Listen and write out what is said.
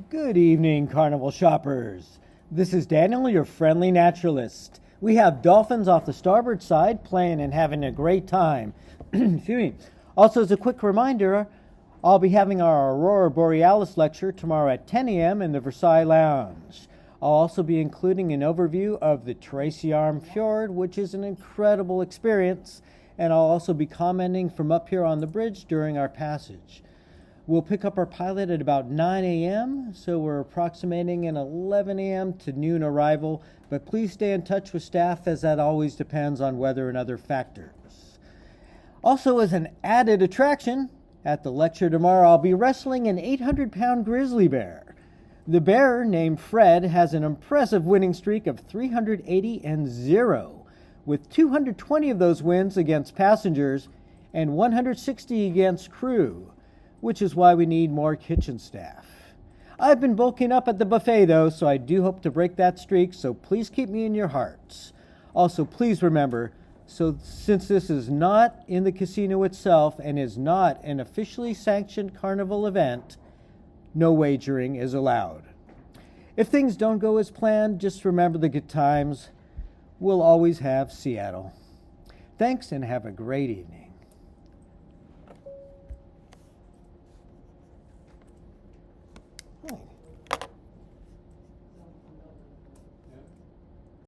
Good evening, Carnival shoppers. This is Daniel, your friendly naturalist. We have dolphins off the starboard side playing and having a great time. Excuse me. Also, as a quick reminder, I'll be having our Aurora Borealis lecture tomorrow at 10 a.m. in the Versailles Lounge. I'll also be including an overview of the Tracy Arm Fjord, which is an incredible experience, and I'll also be commenting from up here on the bridge during our passage. We'll pick up our pilot at about 9 a.m., so we're approximating an 11 a.m. to noon arrival, but please stay in touch with staff as that always depends on weather and other factors. Also, as an added attraction, at the lecture tomorrow, I'll be wrestling an 800-pound grizzly bear. The bear, named Fred, has an impressive winning streak of 380-0, with 220 of those wins against passengers and 160 against crew, which is why we need more kitchen staff. I've been bulking up at the buffet, though, so I do hope to break that streak, so please keep me in your hearts. Also, please remember, since this is not in the casino itself and is not an officially sanctioned carnival event, no wagering is allowed. If things don't go as planned, just remember the good times. We'll always have Seattle. Thanks and have a great evening.